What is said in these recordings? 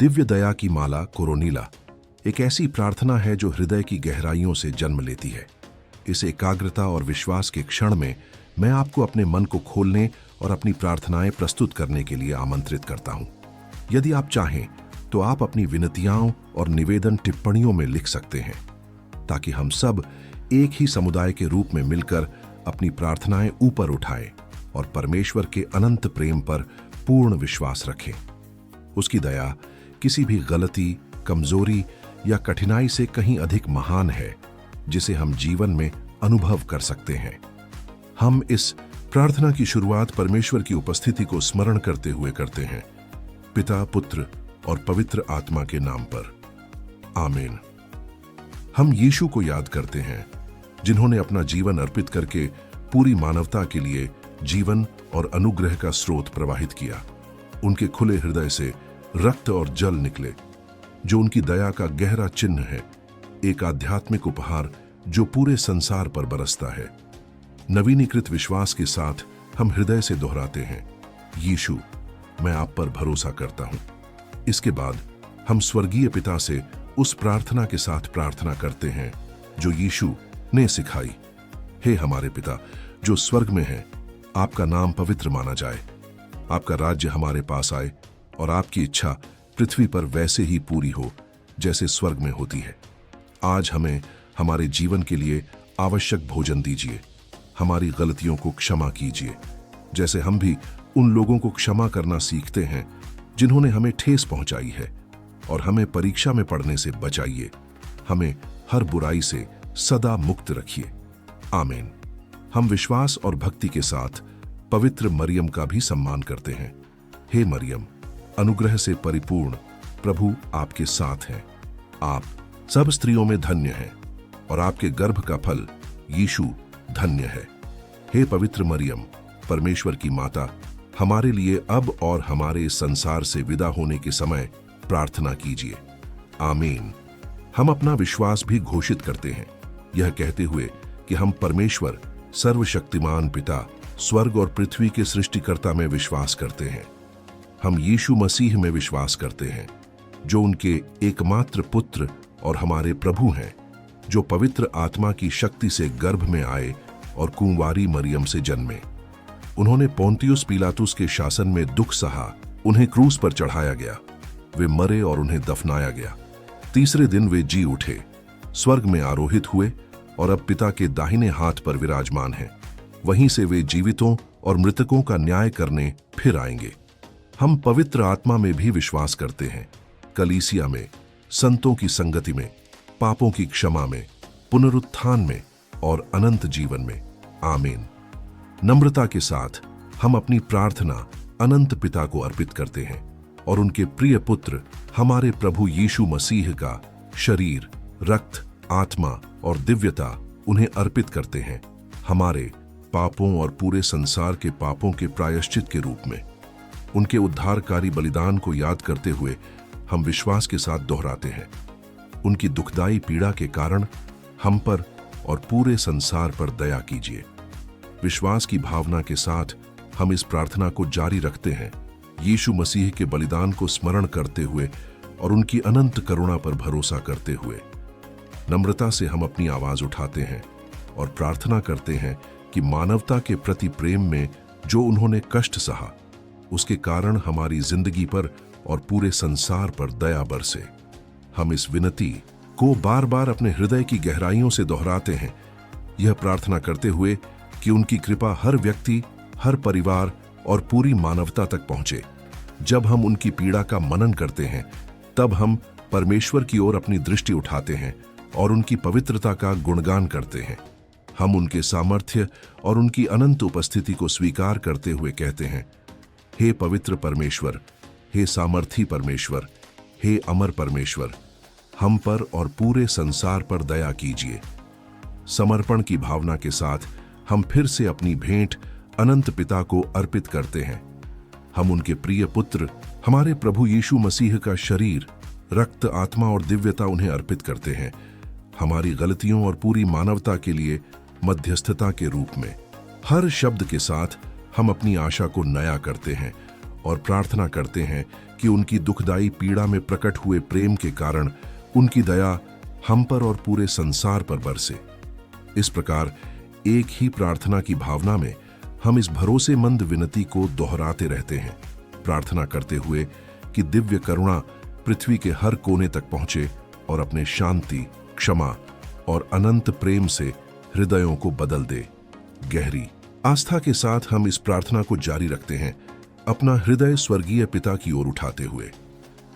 दिव्य दया की माला कोरोनीला एक ऐसी प्रार्थना है जो हृदय की गहराइयों से जन्म लेती है। इस एकाग्रता और विश्वास के क्षण में मैं आपको अपने मन को खोलने और अपनी प्रार्थनाएं प्रस्तुत करने के लिए आमंत्रित करता हूं। यदि आप चाहें तो आप अपनी विनतियां और निवेदन टिप्पणियों में लिख सकते हैं, ताकि हम सब एक ही समुदाय के रूप में मिलकर अपनी प्रार्थनाएं ऊपर उठाएं और परमेश्वर के अनंत प्रेम पर पूर्ण विश्वास रखें। उसकी दया किसी भी गलती, कमजोरी या कठिनाई से कहीं अधिक महान है, जिसे हम जीवन में अनुभव कर सकते हैं। हम इस प्रार्थना की शुरुआत परमेश्वर की उपस्थिति को स्मरण करते हुए करते हैं, पिता, पुत्र और पवित्र आत्मा के नाम पर, आमीन। हम यीशु को याद करते हैं, जिन्होंने अपना जीवन अर्पित करके पूरी मानवता के लिए जीवन और अनुग्रह का स्रोत प्रवाहित किया। उनके खुले हृदय से रक्त और जल निकले, जो उनकी दया का गहरा चिन्ह है, एक आध्यात्मिक उपहार जो पूरे संसार पर बरसता है। नवीनीकृत विश्वास के साथ हम हृदय से दोहराते हैं, यीशु, मैं आप पर भरोसा करता हूं। इसके बाद हम स्वर्गीय पिता से उस प्रार्थना के साथ प्रार्थना करते हैं जो यीशु ने सिखाई। हे हमारे पिता जो स्वर्ग में है, आपका नाम पवित्र माना जाए, आपका राज्य हमारे पास आए और आपकी इच्छा पृथ्वी पर वैसे ही पूरी हो जैसे स्वर्ग में होती है। आज हमें हमारे जीवन के लिए आवश्यक भोजन दीजिए। हमारी गलतियों को क्षमा कीजिए, जैसे हम भी उन लोगों को क्षमा करना सीखते हैं जिन्होंने हमें ठेस पहुंचाई है, और हमें परीक्षा में पड़ने से बचाइए। हमें हर बुराई से सदा मुक्त रखिए, आमीन। हम विश्वास और भक्ति के साथ पवित्र मरियम का भी सम्मान करते हैं। हे मरियम, अनुग्रह से परिपूर्ण, प्रभु आपके साथ हैं। आप सब स्त्रियों में धन्य हैं और आपके गर्भ का फल यीशु धन्य है। हे पवित्र मरियम, परमेश्वर की माता, हमारे लिए अब और हमारे संसार से विदा होने के समय प्रार्थना कीजिए, आमीन। हम अपना विश्वास भी घोषित करते हैं, यह कहते हुए कि हम परमेश्वर सर्वशक्तिमान पिता, स्वर्ग और पृथ्वी के सृष्टिकर्ता में विश्वास करते हैं। हम यीशु मसीह में विश्वास करते हैं, जो उनके एकमात्र पुत्र और हमारे प्रभु हैं, जो पवित्र आत्मा की शक्ति से गर्भ में आए और कुंवारी मरियम से जन्मे। उन्होंने पोंतियुस पिलातुस के शासन में दुख सहा, उन्हें क्रूस पर चढ़ाया गया, वे मरे और उन्हें दफनाया गया। तीसरे दिन वे जी उठे, स्वर्ग में आरोहित हुए और अब पिता के दाहिने हाथ पर विराजमान हैं। वहीं से वे जीवितों और मृतकों का न्याय करने फिर आएंगे। हम पवित्र आत्मा में भी विश्वास करते हैं, कलीसिया में, संतों की संगति में, पापों की क्षमा में, पुनरुत्थान में और अनंत जीवन में, आमीन। नम्रता के साथ हम अपनी प्रार्थना अनंत पिता को अर्पित करते हैं और उनके प्रिय पुत्र हमारे प्रभु यीशु मसीह का शरीर, रक्त, आत्मा और दिव्यता उन्हें अर्पित करते हैं, हमारे पापों और पूरे संसार के पापों के प्रायश्चित के रूप में। उनके उद्धारकारी बलिदान को याद करते हुए हम विश्वास के साथ दोहराते हैं, उनकी दुखदाई पीड़ा के कारण हम पर और पूरे संसार पर दया कीजिए। विश्वास की भावना के साथ हम इस प्रार्थना को जारी रखते हैं, यीशु मसीह के बलिदान को स्मरण करते हुए और उनकी अनंत करुणा पर भरोसा करते हुए। नम्रता से हम अपनी आवाज उठाते हैं और प्रार्थना करते हैं कि मानवता के प्रति प्रेम में जो उन्होंने कष्ट सहा, उसके कारण हमारी जिंदगी पर और पूरे संसार पर दया बरसे। हम इस विनती को बार बार अपने हृदय की गहराइयों से दोहराते हैं, यह प्रार्थना करते हुए कि उनकी कृपा हर व्यक्ति, हर परिवार और पूरी मानवता तक पहुंचे। जब हम उनकी पीड़ा का मनन करते हैं, तब हम परमेश्वर की ओर अपनी दृष्टि उठाते हैं और उनकी पवित्रता का गुणगान करते हैं। हम उनके सामर्थ्य और उनकी अनंत उपस्थिति को स्वीकार करते हुए कहते हैं, हे पवित्र परमेश्वर, हे सामर्थी परमेश्वर, हे अमर परमेश्वर, हम पर और पूरे संसार पर दया कीजिए। समर्पण की भावना के साथ हम फिर से अपनी भेंट अनंत पिता को अर्पित करते हैं। हम उनके प्रिय पुत्र हमारे प्रभु यीशु मसीह का शरीर, रक्त, आत्मा और दिव्यता उन्हें अर्पित करते हैं, हमारी गलतियों और पूरी मानवता के लिए मध्यस्थता के रूप में। हर शब्द के साथ हम अपनी आशा को नया करते हैं और प्रार्थना करते हैं कि उनकी दुखदाई पीड़ा में प्रकट हुए प्रेम के कारण उनकी दया हम पर और पूरे संसार पर बरसे। इस प्रकार एक ही प्रार्थना की भावना में हम इस भरोसेमंद विनती को दोहराते रहते हैं, प्रार्थना करते हुए कि दिव्य करुणा पृथ्वी के हर कोने तक पहुंचे और अपने शांति, क्षमा और अनंत प्रेम से हृदयों को बदल दे। गहरी आस्था के साथ हम इस प्रार्थना को जारी रखते हैं, अपना हृदय स्वर्गीय पिता की ओर उठाते हुए।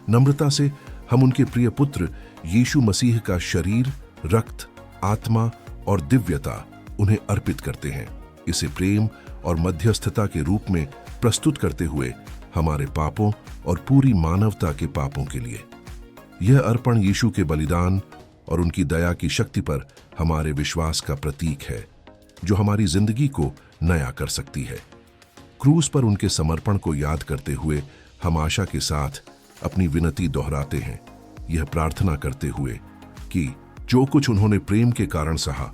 नम्रता से हम उनके प्रिय पुत्र यीशु मसीह का शरीर, रक्त, आत्मा और दिव्यता उन्हें अर्पित करते हैं। इसे प्रेम और मध्यस्थता के रूप में प्रस्तुत करते हुए हमारे पापों और पूरी मानवता के पापों के लिए। यह अर्पण यीशु के बलिदान और उनकी दया की शक्ति पर हमारे विश्वास का प्रतीक है, जो हमारी जिंदगी को नया कर सकती है। क्रूस पर उनके समर्पण को याद करते हुए हम आशा के साथ अपनी विनती दोहराते हैं, यह प्रार्थना करते हुए कि जो कुछ उन्होंने प्रेम के कारण सहा,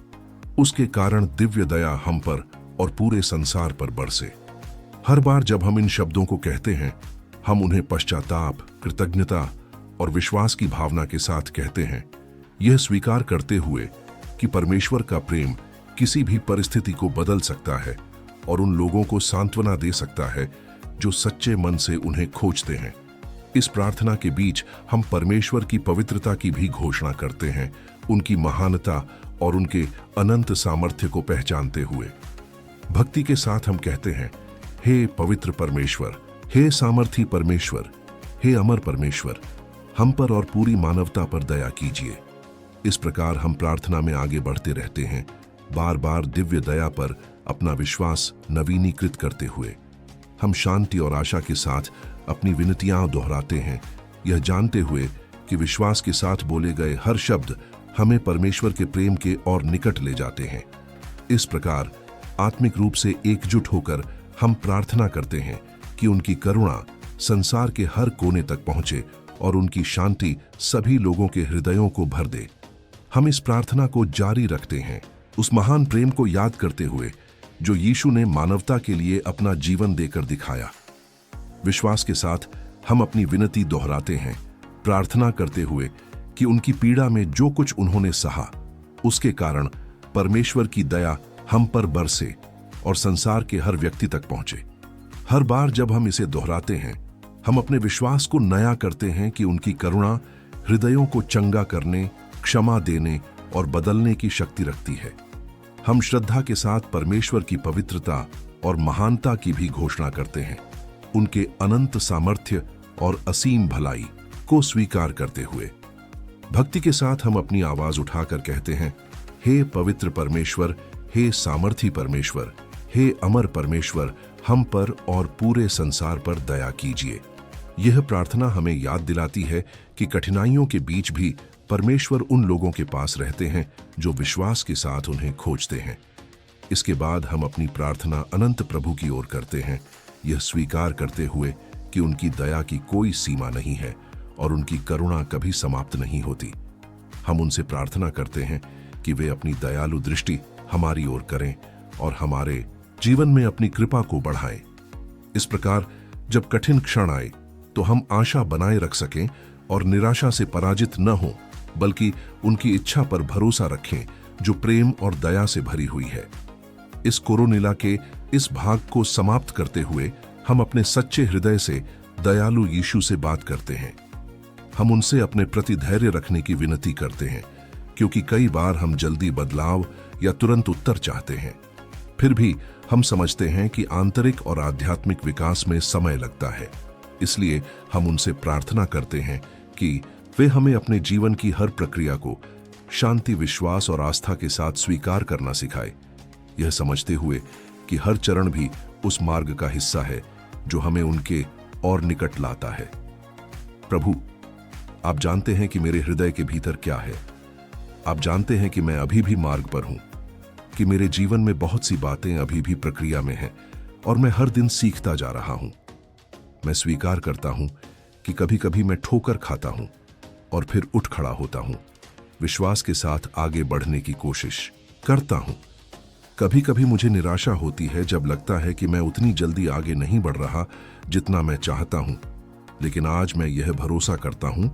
उसके कारण दिव्य दया हम पर और पूरे संसार पर बरसे। हर बार जब हम इन शब्दों को कहते हैं, हम उन्हें पश्चाताप, कृतज्ञता और विश्वास की भावना के साथ कहते हैं, यह स्वीकार करते हुए कि परमेश्वर का प्रेम किसी भी परिस्थिति को बदल सकता है और उन लोगों को सांत्वना दे सकता है जो सच्चे मन से उन्हें खोजते हैं। इस प्रार्थना के बीच हम परमेश्वर की पवित्रता की भी घोषणा करते हैं, उनकी महानता और उनके अनंत सामर्थ्य को पहचानते हुए। भक्ति के साथ हम कहते हैं, हे पवित्र परमेश्वर, हे सामर्थी परमेश्वर, हे अमर परमेश्वर, हम पर और पूरी मानवता पर दया कीजिए। इस प्रकार हम प्रार्थना में आगे बढ़ते रहते हैं, बार बार दिव्य दया पर अपना विश्वास नवीनीकृत करते हुए। हम शांति और आशा के साथ अपनी विनतियां दोहराते हैं, यह जानते हुए कि विश्वास के साथ बोले गए हर शब्द हमें परमेश्वर के प्रेम के और निकट ले जाते हैं। इस प्रकार आत्मिक रूप से एकजुट होकर हम प्रार्थना करते हैं कि उनकी करुणा संसार के हर कोने तक पहुंचे और उनकी शांति सभी लोगों के हृदयों को भर दे। हम इस प्रार्थना को जारी रखते हैं, उस महान प्रेम को याद करते हुए जो यीशु ने मानवता के लिए अपना जीवन देकर दिखाया। विश्वास के साथ हम अपनी विनती दोहराते हैं, प्रार्थना करते हुए कि उनकी पीड़ा में जो कुछ उन्होंने सहा, उसके कारण परमेश्वर की दया हम पर बरसे और संसार के हर व्यक्ति तक पहुंचे। हर बार जब हम इसे दोहराते हैं, हम अपने विश्वास को नया करते हैं कि उनकी करुणा हृदयों को चंगा करने, क्षमा देने और बदलने की शक्ति रखती है। हम श्रद्धा के साथ परमेश्वर की पवित्रता और महानता की भी घोषणा करते हैं, उनके अनंत सामर्थ्य और असीम भलाई को स्वीकार करते हुए। भक्ति के साथ हम अपनी आवाज उठाकर कहते हैं, हे पवित्र परमेश्वर, हे सामर्थी परमेश्वर, हे अमर परमेश्वर, हम पर और पूरे संसार पर दया कीजिए। यह प्रार्थना हमें याद दिलाती है कि कठिनाइयों के बीच भी परमेश्वर उन लोगों के पास रहते हैं जो विश्वास के साथ उन्हें खोजते हैं। इसके बाद हम अपनी प्रार्थना अनंत प्रभु की ओर करते हैं, यह स्वीकार करते हुए कि उनकी दया की कोई सीमा नहीं है और उनकी करुणा कभी समाप्त नहीं होती। हम उनसे प्रार्थना करते हैं कि वे अपनी दयालु दृष्टि हमारी ओर करें और हमारे जीवन में अपनी कृपा को बढ़ाएं। इस प्रकार जब कठिन क्षण आए तो हम आशा बनाए रख सकें और निराशा से पराजित न हों, बल्कि उनकी इच्छा पर भरोसा रखें जो प्रेम और दया से भरी हुई है। इस कोरोनिला के इस भाग को समाप्त करते हुए हम अपने सच्चे हृदय से दयालु यीशु से बात करते हैं। हम उनसे अपने प्रति धैर्य रखने की विनती करते हैं, क्योंकि कई बार हम जल्दी बदलाव या तुरंत उत्तर चाहते हैं। फिर भी हम समझते हैं कि आंतरिक और आध्यात्मिक विकास में समय लगता है, इसलिए हम उनसे प्रार्थना करते हैं कि वे हमें अपने जीवन की हर प्रक्रिया को शांति, विश्वास और आस्था के साथ स्वीकार करना सिखाए, यह समझते हुए कि हर चरण भी उस मार्ग का हिस्सा है जो हमें उनके और निकट लाता है। प्रभु, आप जानते हैं कि मेरे हृदय के भीतर क्या है। आप जानते हैं कि मैं अभी भी मार्ग पर हूं, कि मेरे जीवन में बहुत सी बातें अभी भी प्रक्रिया में हैं और मैं हर दिन सीखता जा रहा हूं। मैं स्वीकार करता हूं कि कभी कभी मैं ठोकर खाता हूं और फिर उठ खड़ा होता हूं, विश्वास के साथ आगे बढ़ने की कोशिश करता हूं। कभी कभी मुझे निराशा होती है जब लगता है कि मैं उतनी जल्दी आगे नहीं बढ़ रहा जितना मैं चाहता हूं, लेकिन आज मैं यह भरोसा करता हूं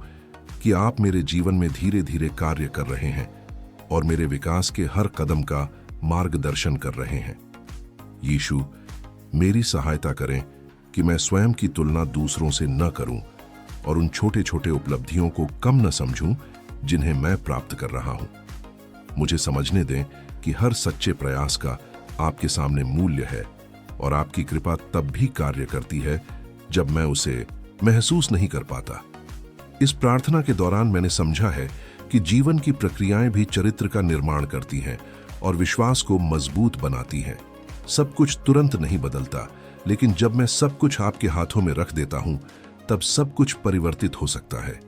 कि आप मेरे जीवन में धीरे धीरे कार्य कर रहे हैं और मेरे विकास के हर कदम का मार्गदर्शन कर रहे हैं। यीशु, मेरी सहायता करें कि मैं स्वयं की तुलना दूसरों से न करूं और उन छोटे छोटे उपलब्धियों को कम न समझूं जिन्हें मैं प्राप्त कर रहा हूं। मुझे समझने दें कि हर सच्चे प्रयास का आपके सामने मूल्य है और आपकी कृपा तब भी कार्य करती है जब मैं उसे महसूस नहीं कर पाता। इस प्रार्थना के दौरान मैंने समझा है कि जीवन की प्रक्रियाएं भी चरित्र का निर्माण करती हैं और विश्वास को मजबूत बनाती हैं। सब कुछ तुरंत नहीं बदलता, लेकिन जब मैं सब कुछ आपके हाथों में रख देता हूं, तब सब कुछ परिवर्तित हो सकता है।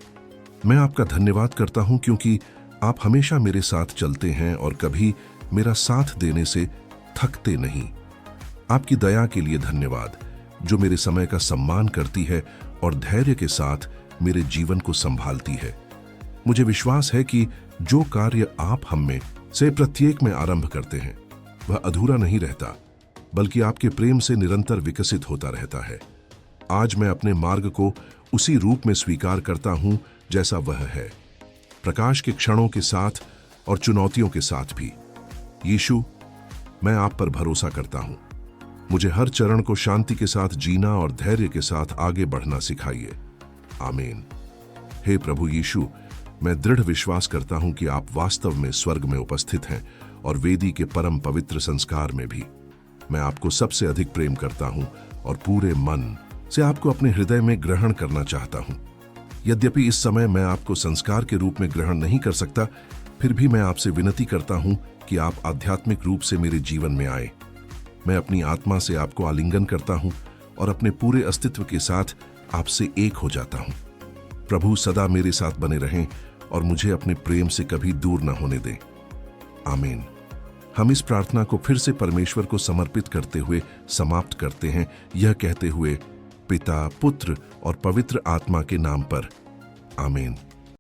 मैं आपका धन्यवाद करता हूं क्योंकि आप हमेशा मेरे साथ चलते हैं और कभी मेरा साथ देने से थकते नहीं। आपकी दया के लिए धन्यवाद, जो मेरे समय का सम्मान करती है और धैर्य के साथ मेरे जीवन को संभालती है। मुझे विश्वास है कि जो कार्य आप हम में से प्रत्येक में आरंभ करते हैं, वह अधूरा नहीं रहता, बल्कि आपके प्रेम से निरंतर विकसित होता रहता है। आज मैं अपने मार्ग को उसी रूप में स्वीकार करता हूं जैसा वह है, प्रकाश के क्षणों के साथ और चुनौतियों के साथ भी। यीशु, मैं आप पर भरोसा करता हूं। मुझे हर चरण को शांति के साथ जीना और धैर्य के साथ आगे बढ़ना सिखाइए। आमीन। हे प्रभु यीशु, मैं दृढ़ विश्वास करता हूं कि आप वास्तव में स्वर्ग में उपस्थित हैं और वेदी के परम पवित्र संस्कार में भी। मैं आपको सबसे अधिक प्रेम करता हूं और पूरे मन से आपको अपने हृदय में ग्रहण करना चाहता हूं। यद्यपि इस समय मैं आपको संस्कार के रूप में ग्रहण नहीं कर सकता, फिर भी मैं आपसे विनती करता हूं कि आप आध्यात्मिक रूप से मेरे जीवन में आए। मैं अपनी आत्मा से आपको आलिंगन करता हूं और अपने पूरे अस्तित्व के साथ आपसे एक हो जाता हूं। प्रभु सदा मेरे साथ बने रहें और मुझे अपने प्रेम से कभी दूर न होने दें। आमीन। हम इस प्रार्थना को फिर से परमेश्वर को समर्पित करते हुए समाप्त करते हैं, यह कहते हुए, पिता, पुत्र और पवित्र आत्मा के नाम पर। आमीन।